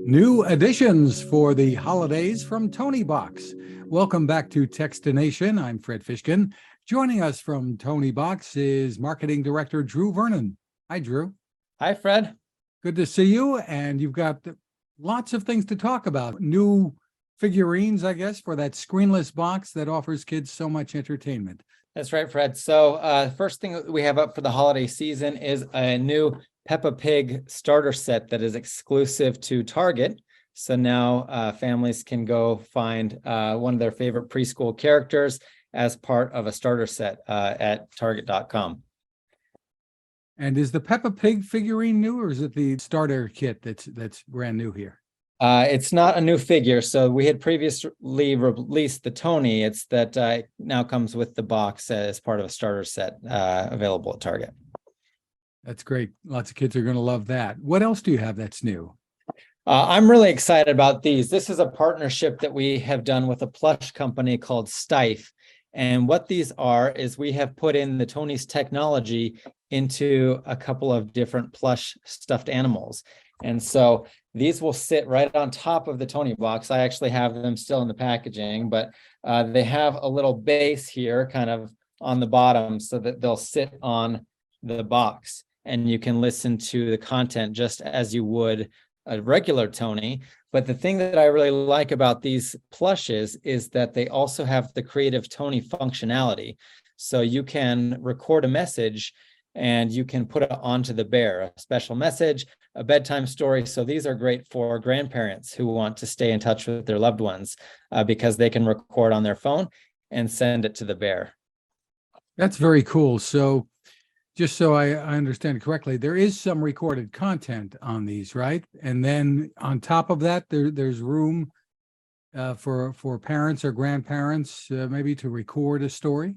New additions for the holidays from Tony Box. Welcome back to Techstination. I'm Fred Fishkin. Joining us from Tony Box is Marketing Director Drew Vernon. Hi, Drew. Hi, Fred. Good to see you. And you've got lots of things to talk about. New figurines, I guess, for that screenless box that offers kids so much entertainment. That's right, Fred. So first thing we have up for the holiday season is a new Peppa Pig starter set that is exclusive to Target. So now families can go find one of their favorite preschool characters as part of a starter set at target.com. And is the Peppa Pig figurine new, or is it the starter kit that's brand new here? It's not a new figure. So we had previously released the Tony. It's that now comes with the box as part of a starter set available at Target. That's great. Lots of kids are going to love that. What else do you have that's new? I'm really excited about these. This is a partnership that we have done with a plush company called Stife. And what these are is we have put in the Tonies technology into a couple of different plush stuffed animals. And so these will sit right on top of the Tony box. I actually have them still in the packaging, but they have a little base here kind of on the bottom so that they'll sit on the box. And you can listen to the content just as you would a regular Tony. But the thing that I really like about these plushes is that they also have the Creative Tony functionality. So you can record a message and you can put it onto the bear, a special message, a bedtime story. So these are great for grandparents who want to stay in touch with their loved ones because they can record on their phone and send it to the bear. That's very cool. So just so I understand correctly, there is some recorded content on these, right? And then on top of that, there's room for parents or grandparents maybe to record a story?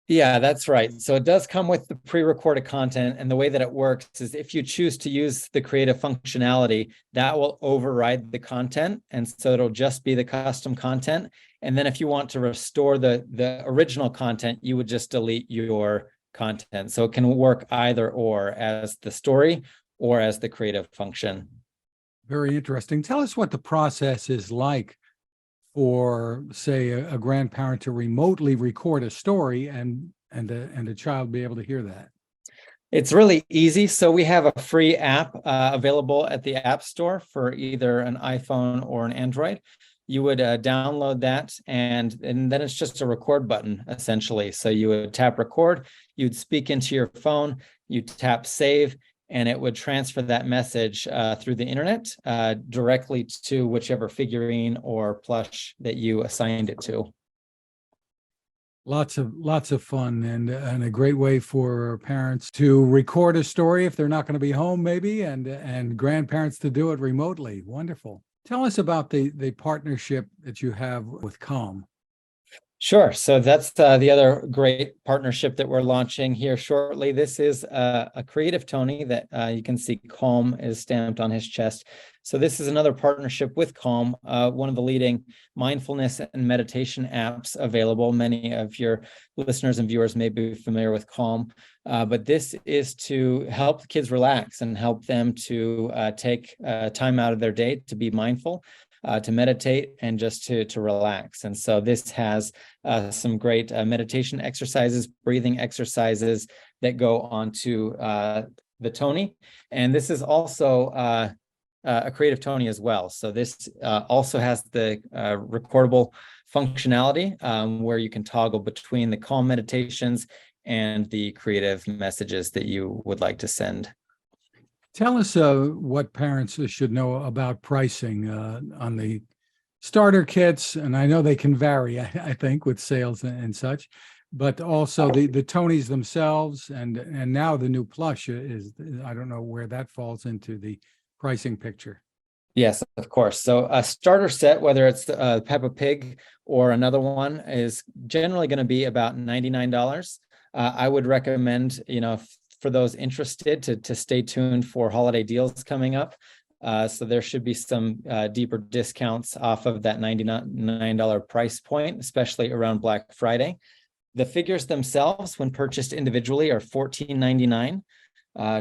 Yeah, that's right. So it does come with the pre-recorded content. And the way that it works is if you choose to use the creative functionality, that will override the content. And so it'll just be the custom content. And then if you want to restore the original content, you would just delete your content. So it can work either or as the story or as the creative function. Very interesting. Tell us what the process is like for, say, a grandparent to remotely record a story and a child be able to hear that. It's really easy. So we have a free app available at the App Store for either an iPhone or an Android. You would download that and then it's just a record button, essentially. So you would tap record, you'd speak into your phone, you tap save, and it would transfer that message through the internet directly to whichever figurine or plush that you assigned it to. Lots of fun and a great way for parents to record a story if they're not going to be home, maybe, and grandparents to do it remotely. Wonderful. Tell us about the partnership that you have with Calm. Sure. So that's the other great partnership that we're launching here shortly. This is a Creative Tony that you can see Calm is stamped on his chest. So this is another partnership with Calm, one of the leading mindfulness and meditation apps available. Many of your listeners and viewers may be familiar with Calm, but this is to help the kids relax and help them to take time out of their day to be mindful. To meditate and just to relax. And so this has some great meditation exercises, breathing exercises that go onto the Tony. And this is also a Creative Tony as well. So this also has the recordable functionality where you can toggle between the calm meditations and the creative messages that you would like to send. Tell us what parents should know about pricing on the starter kits, and I know they can vary, I think, with sales and such, but also the Tonies themselves, and now the new plush is, I don't know where that falls into the pricing picture. Yes, of course. So a starter set, whether it's Peppa Pig or another one, is generally going to be about $99. I would recommend, for those interested to stay tuned for holiday deals coming up. So there should be some deeper discounts off of that $99 price point, especially around Black Friday. The figures themselves, when purchased individually, are $14.99,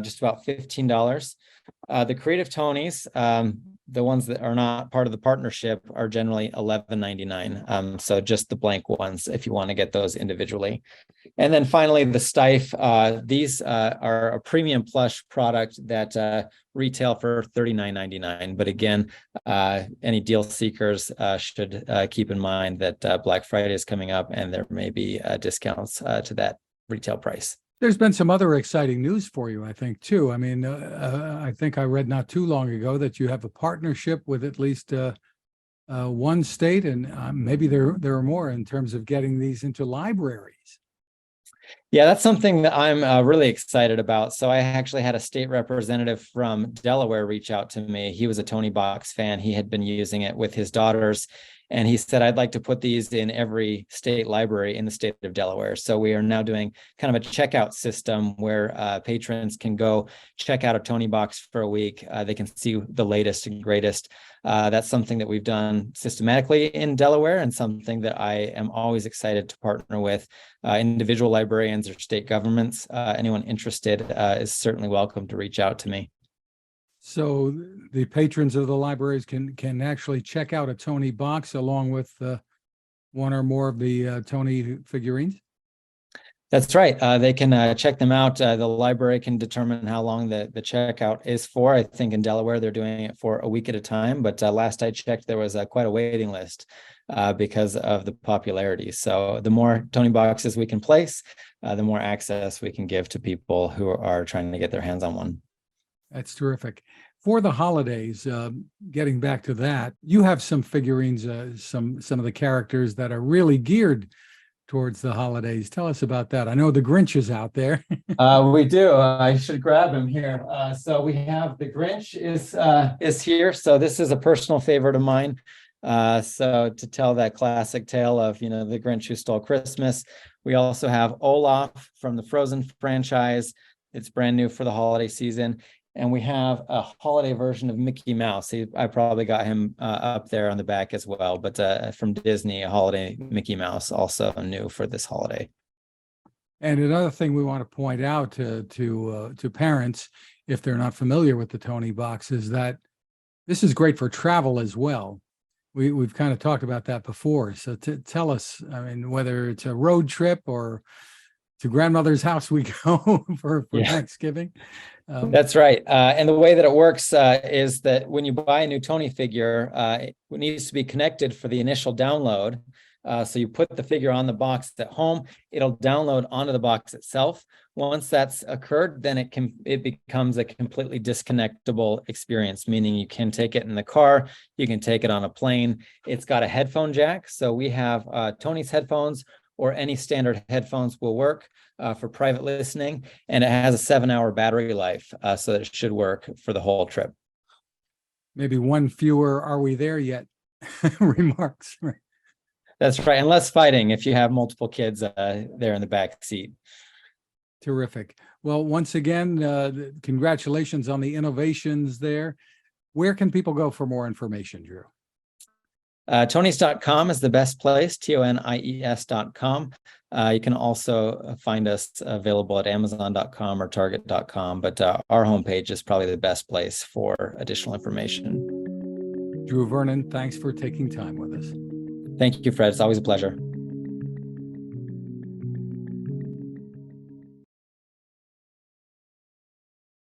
just about $15. The Creative Tonies, the ones that are not part of the partnership are generally $11.99. So just the blank ones if you want to get those individually. And then finally, the Steiff. These are a premium plush product that retail for $39.99. But again, any deal seekers should keep in mind that Black Friday is coming up and there may be discounts to that retail price. There's been some other exciting news for you, I think, too. I mean, I think I read not too long ago that you have a partnership with at least one state, and maybe there are more in terms of getting these into libraries. Yeah, that's something that I'm really excited about. So I actually had a state representative from Delaware reach out to me. He was a Tony Box fan. He had been using it with his daughters. And he said, I'd like to put these in every state library in the state of Delaware. So we are now doing kind of a checkout system where patrons can go check out a Tony Box for a week. They can see the latest and greatest. That's something that we've done systematically in Delaware and something that I am always excited to partner with individual librarians or state governments. Anyone interested is certainly welcome to reach out to me. So the patrons of the libraries can actually check out a Tony Box along with one or more of the Tony figurines? That's right. They can check them out. The library can determine how long the checkout is for. I think in Delaware, they're doing it for a week at a time. But last I checked, there was quite a waiting list because of the popularity. So the more Tony Boxes we can place, the more access we can give to people who are trying to get their hands on one. That's terrific. For the holidays, getting back to that, you have some figurines, some of the characters that are really geared towards the holidays. Tell us about that. I know the Grinch is out there. We do. I should grab him here. So we have the Grinch is here. So this is a personal favorite of mine. So to tell that classic tale of, the Grinch who stole Christmas. We also have Olaf from the Frozen franchise. It's brand new for the holiday season. And we have a holiday version of Mickey Mouse. I probably got him up there on the back as well, but from Disney, a holiday Mickey Mouse, also new for this holiday. And another thing we want to point out to parents, if they're not familiar with the Tony Box, is that this is great for travel as well. We've kind of talked about that before. So tell us, I mean, whether it's a road trip or to grandmother's house we go for Thanksgiving. That's right. And the way that it works is that when you buy a new Tony figure, it needs to be connected for the initial download. So you put the figure on the box at home, it'll download onto the box itself. Once that's occurred, then it becomes a completely disconnectable experience, meaning you can take it in the car, you can take it on a plane. It's got a headphone jack. So we have Tony's headphones or any standard headphones will work for private listening. And it has a 7-hour battery life, so that it should work for the whole trip. Maybe one fewer "are we there yet" remarks. That's right. And less fighting if you have multiple kids there in the back seat. Terrific. Well, once again, congratulations on the innovations there. Where can people go for more information, Drew? Tonies.com is the best place, Tonies.com. You can also find us available at Amazon.com or Target.com, but our homepage is probably the best place for additional information. Drew Vernon, thanks for taking time with us. Thank you, Fred. It's always a pleasure.